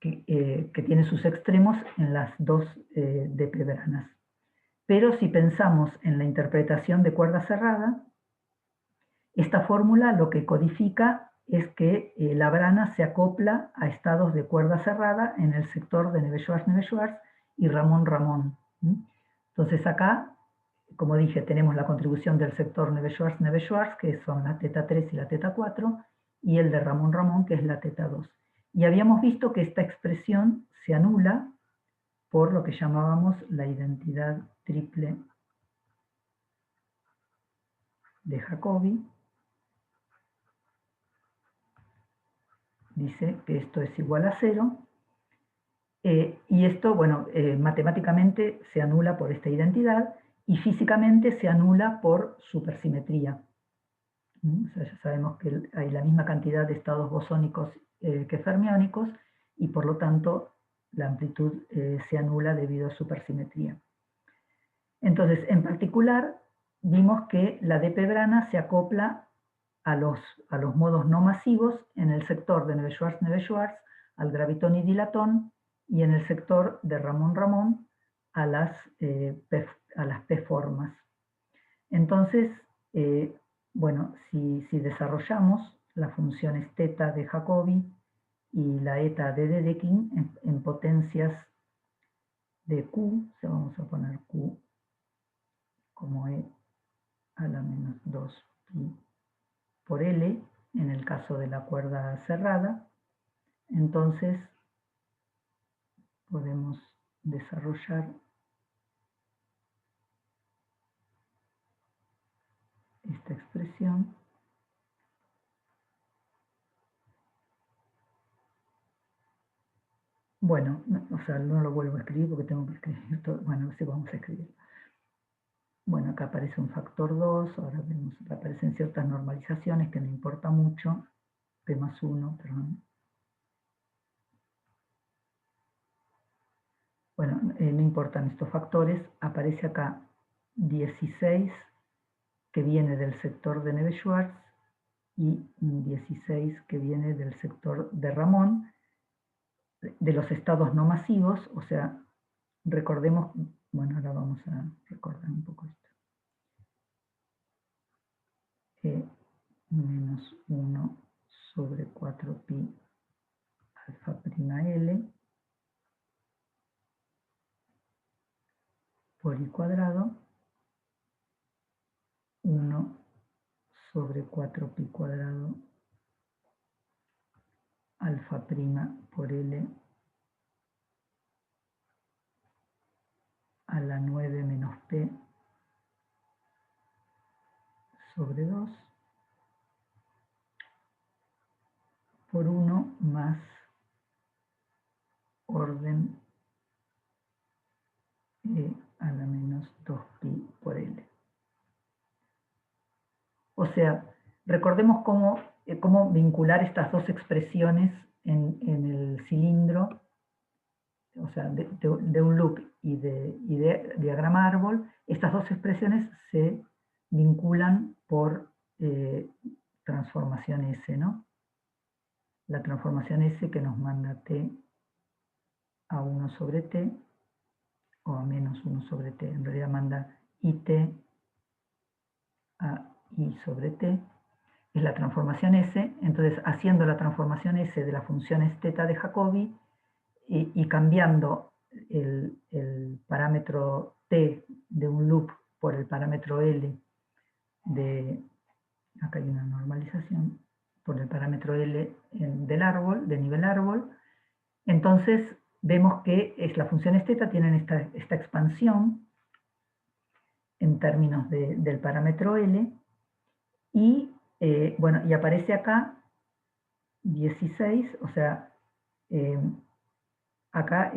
que tiene sus extremos en las dos dp branas. Pero si pensamos en la interpretación de cuerda cerrada, esta fórmula lo que codifica es que la brana se acopla a estados de cuerda cerrada en el sector de Neveu-Schwarz y Ramón. Entonces acá, como dije, tenemos la contribución del sector Neveu-Schwarz, que son la teta 3 y la teta 4, y el de Ramón, que es la teta 2. Y habíamos visto que esta expresión se anula por lo que llamábamos la identidad triple de Jacobi. Dice que esto es igual a 0, y esto, bueno, matemáticamente se anula por esta identidad y físicamente se anula por supersimetría. O sea, ya sabemos que hay la misma cantidad de estados bosónicos que fermiónicos, y por lo tanto la amplitud se anula debido a supersimetría. Entonces, en particular, vimos que la dp brana se acopla a los modos no masivos en el sector de Neveu-Schwarz, al gravitón y dilatón, y en el sector de Ramón a las p-formas. Entonces, bueno, si desarrollamos las funciones teta de Jacobi y la eta de Dedekind en potencias de Q, o sea, vamos a poner Q como e a la menos 2 pi por L, en el caso de la cuerda cerrada, entonces podemos desarrollar esta expresión. Bueno, o sea, no lo vuelvo a escribir porque tengo que escribir todo. Bueno, sí, vamos a escribir. Bueno, acá aparece un factor 2, ahora vemos que aparecen ciertas normalizaciones que no importa mucho, p más 1, perdón. Bueno, no importan estos factores, aparece acá 16 que viene del sector de Neveu-Schwarz y 16 que viene del sector de Ramón, de los estados no masivos, o sea, recordemos, bueno, ahora vamos a recordar un poco esto. Menos 1 sobre 4 pi alfa prima L por i cuadrado, 1 sobre 4 pi cuadrado alfa prima por L a la 9 menos P sobre 2 por 1 más orden E a la menos 2pi por L. O sea, recordemos cómo vincular estas dos expresiones en el cilindro, o sea, de un loop y de diagrama árbol. Estas dos expresiones se vinculan por transformación S, ¿no? La transformación S que nos manda T a 1 sobre T, o a menos 1 sobre T. En realidad manda IT a I sobre T. Es la transformación S. Entonces, haciendo la transformación S de las funciones θ de Jacobi y cambiando el parámetro T de un loop por el parámetro L acá hay una normalización, por el parámetro L del árbol, de nivel árbol, entonces vemos que las funciones θ tienen esta expansión en términos del parámetro L, y bueno, y aparece acá 16, o sea, acá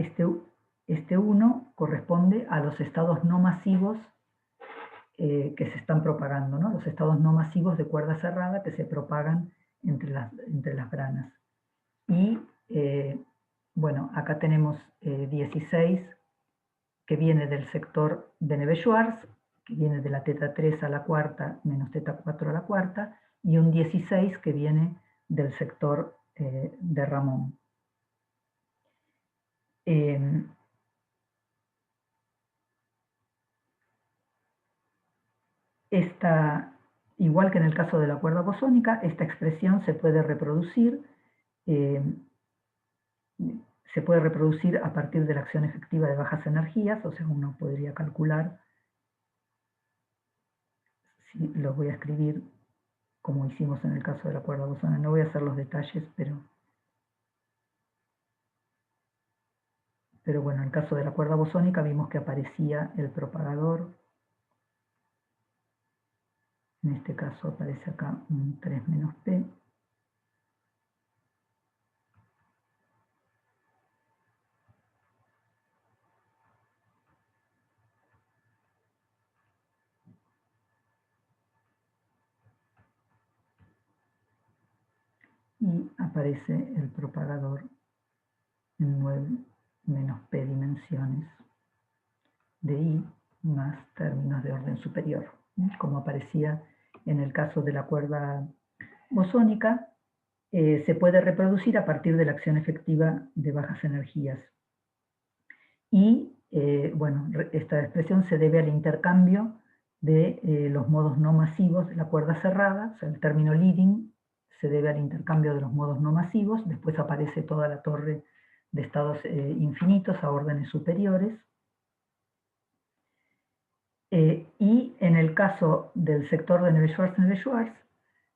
este 1 corresponde a los estados no masivos que se están propagando, ¿no? Los estados no masivos de cuerda cerrada que se propagan entre las branas. Y bueno, acá tenemos 16 que viene del sector de Neveu-Schwarz, que viene de la θ3 a la cuarta menos θ4 a la cuarta, y un 16 que viene del sector de Ramón. Igual que en el caso de la cuerda bosónica, esta expresión se puede reproducir a partir de la acción efectiva de bajas energías, o sea, uno podría calcular, si lo voy a escribir como hicimos en el caso de la cuerda bosónica, no voy a hacer los detalles, pero bueno, en el caso de la cuerda bosónica vimos que aparecía el propagador. En este caso aparece acá un 3 menos P. Y aparece el propagador en 9 menos P dimensiones de I más términos de orden superior, como aparecía en el caso de la cuerda bosónica. Se puede reproducir a partir de la acción efectiva de bajas energías. Y bueno, esta expresión se debe al intercambio de los modos no masivos de la cuerda cerrada, o sea, el término leading se debe al intercambio de los modos no masivos, después aparece toda la torre de estados infinitos a órdenes superiores. Y en el caso del sector de Neveu-Schwarz,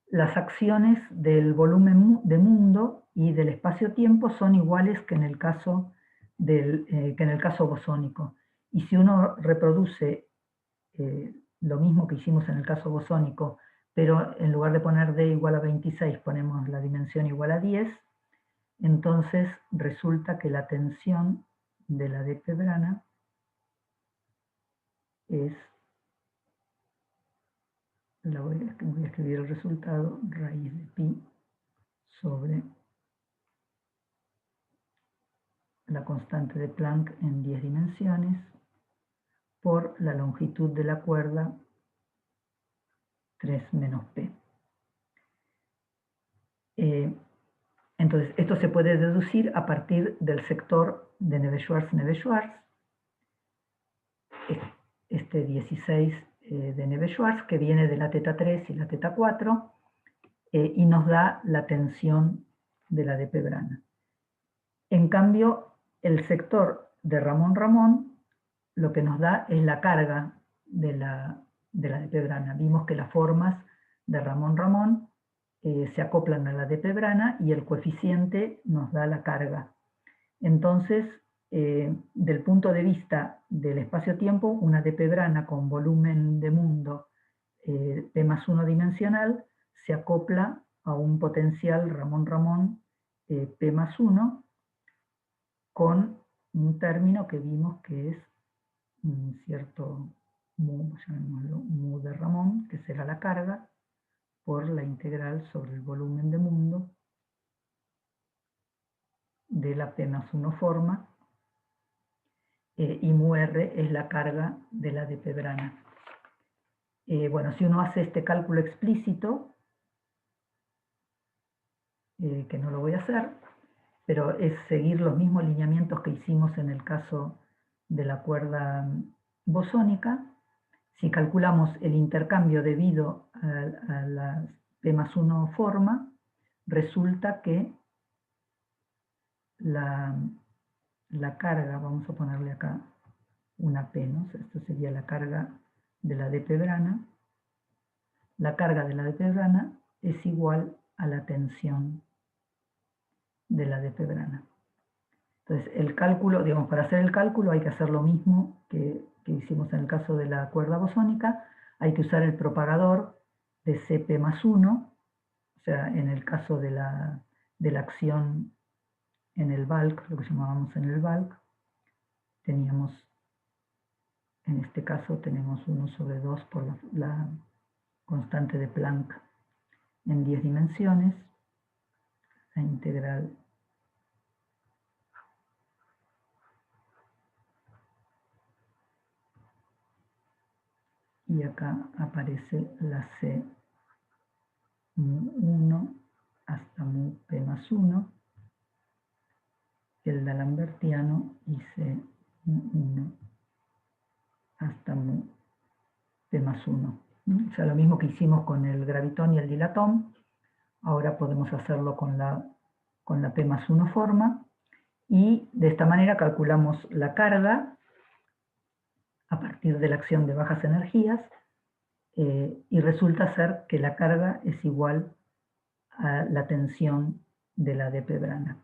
las acciones del volumen de mundo y del espacio-tiempo son iguales que en el caso bosónico. Y si uno reproduce lo mismo que hicimos en el caso bosónico, pero en lugar de poner D igual a 26 ponemos la dimensión igual a 10, entonces resulta que la tensión de la dp brana es, voy a escribir el resultado, raíz de pi sobre la constante de Planck en 10 dimensiones por la longitud de la cuerda 3 menos P. Entonces, esto se puede deducir a partir del sector de Neveu-Schwarz, este 16 de Neveu-Schwarz, que viene de la θ3 y la θ4, y nos da la tensión de la dp brana. En cambio, el sector de Ramón-Ramón lo que nos da es la carga de la dp brana. Vimos que las formas de Ramón-Ramón se acoplan a la dp brana y el coeficiente nos da la carga. Entonces, del punto de vista del espacio-tiempo, una dp-brana con volumen de mundo P más 1 dimensional se acopla a un potencial Ramón-Ramón P más 1 con un término que vimos que es un cierto mu, llamémoslo mu de Ramón, que será la carga, por la integral sobre el volumen de mundo de la P más 1 forma, y mu r es la carga de la dp-brana. Bueno, si uno hace este cálculo explícito, que no lo voy a hacer, pero es seguir los mismos lineamientos que hicimos en el caso de la cuerda bosónica. Si calculamos el intercambio debido a la P más 1 forma, resulta que la carga, vamos a ponerle acá una P, ¿no? Esto sería la carga de la dp-brana. La carga de la dp-brana es igual a la tensión de la dp-brana. Entonces, el cálculo, digamos, para hacer el cálculo hay que hacer lo mismo que hicimos en el caso de la cuerda bosónica. Hay que usar el propagador de Cp más 1, o sea, en el caso de la acción en el bulk, lo que llamábamos en el bulk, teníamos, en este caso tenemos 1 sobre 2 por la constante de Planck en 10 dimensiones, la integral y acá aparece la C mu 1 hasta mu P más 1, el d'Alembertiano y C mu 1 hasta mu P más 1. O sea, lo mismo que hicimos con el gravitón y el dilatón, ahora podemos hacerlo con la P más 1 forma, y de esta manera calculamos la carga a partir de la acción de bajas energías, y resulta ser que la carga es igual a la tensión de la dp-brana.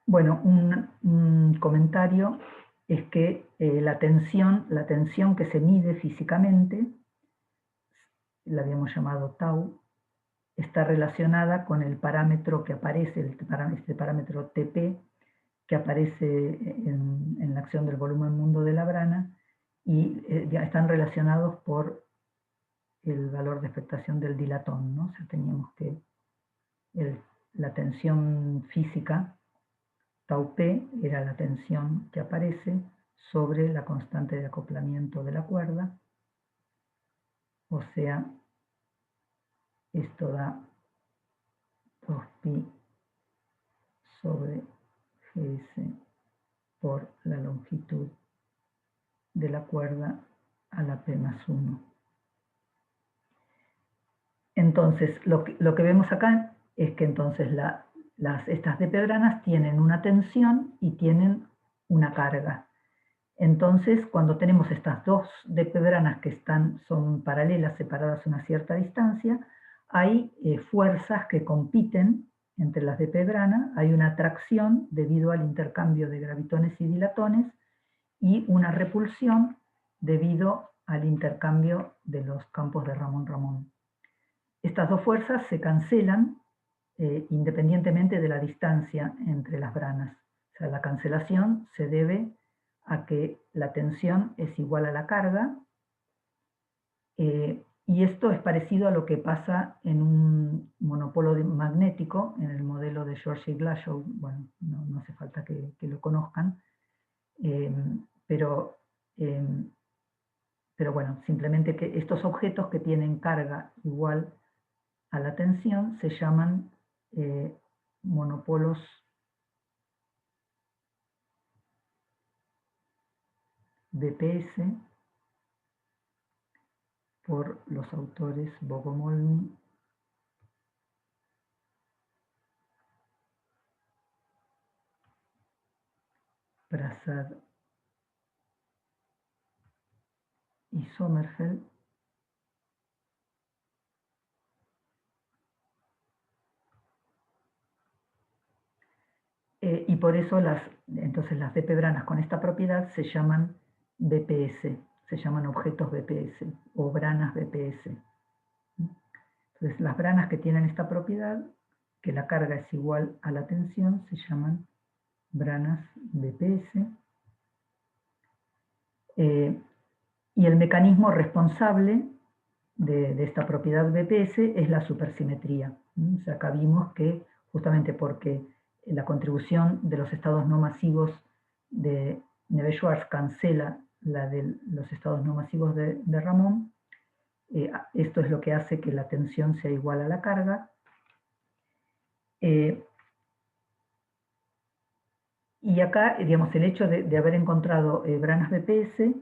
Bueno, un comentario es que la tensión que se mide físicamente, la habíamos llamado tau, está relacionada con el parámetro que aparece, este parámetro Tp, que aparece en la acción del volumen mundo de la brana, y ya están relacionados por el valor de expectación del dilatón, ¿no? O sea, teníamos que la tensión física, tau P, era la tensión que aparece sobre la constante de acoplamiento de la cuerda, o sea, esto da 2pi sobre gs por la longitud de la cuerda a la P más 1. Entonces, lo que vemos acá es que entonces estas dp-branas tienen una tensión y tienen una carga. Entonces, cuando tenemos estas dos dp-branas que son paralelas, separadas a una cierta distancia, hay fuerzas que compiten entre las dp-branas, hay una atracción debido al intercambio de gravitones y dilatones, y una repulsión debido al intercambio de los campos de Ramón-Ramón. Estas dos fuerzas se cancelan independientemente de la distancia entre las branas. O sea, la cancelación se debe a que la tensión es igual a la carga, y esto es parecido a lo que pasa en un monopolo magnético, en el modelo de Georgi-Glashow. Bueno, no hace falta que lo conozcan, pero bueno, simplemente que estos objetos que tienen carga igual a la tensión se llaman monopolos DPS, por los autores Bogomolny, Prasad y Sommerfeld, por eso entonces las BP branas con esta propiedad se llaman BPS, se llaman objetos BPS o branas BPS. Entonces las branas que tienen esta propiedad, que la carga es igual a la tensión, se llaman branas BPS. Y el mecanismo responsable de esta propiedad BPS es la supersimetría. O sea, acá vimos que justamente porque la contribución de los estados no masivos de Neveu-Schwarz cancela la de los estados no masivos de Ramón, esto es lo que hace que la tensión sea igual a la carga. Y acá, digamos, el hecho de haber encontrado branas BPS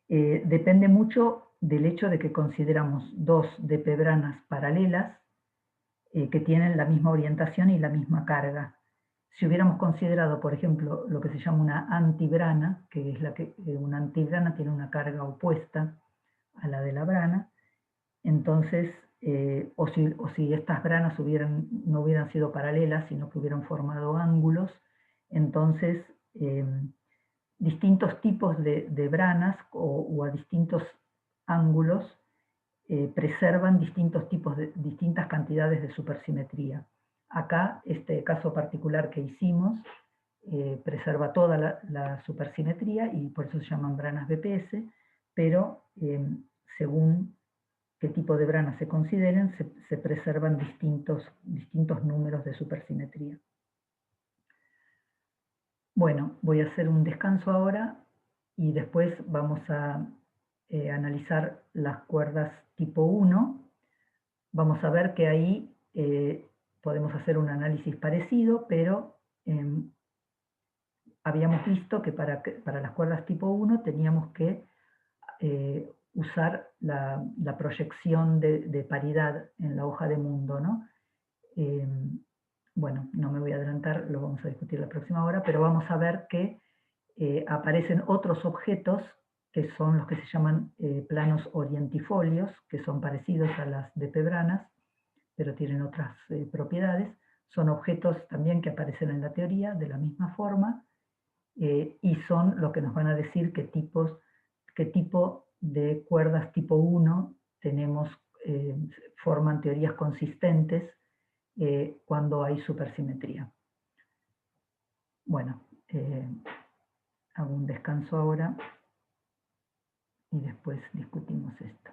depende mucho del hecho de que consideramos dos DP branas paralelas que tienen la misma orientación y la misma carga. Si hubiéramos considerado, por ejemplo, lo que se llama una antibrana, que es una antibrana tiene una carga opuesta a la de la brana, entonces, o si estas branas no hubieran sido paralelas, sino que hubieran formado ángulos, entonces distintos tipos de branas o a distintos ángulos preservan distintas cantidades de supersimetría. Acá, este caso particular que hicimos, preserva toda la supersimetría y por eso se llaman branas BPS, pero según qué tipo de branas se consideren, se preservan distintos números de supersimetría. Bueno, voy a hacer un descanso ahora y después vamos a analizar las cuerdas tipo 1. Vamos a ver que ahí podemos hacer un análisis parecido, pero habíamos visto que para las cuerdas tipo 1 teníamos que usar la proyección de paridad en la hoja de mundo, ¿no? Bueno, no me voy a adelantar, lo vamos a discutir la próxima hora, pero vamos a ver que aparecen otros objetos que son los que se llaman planos orientifolios, que son parecidos a las de pebranas, pero tienen otras propiedades. Son objetos también que aparecen en la teoría de la misma forma y son lo que nos van a decir qué tipo de cuerdas tipo 1 forman teorías consistentes cuando hay supersimetría. Bueno, hago un descanso ahora y después discutimos esto.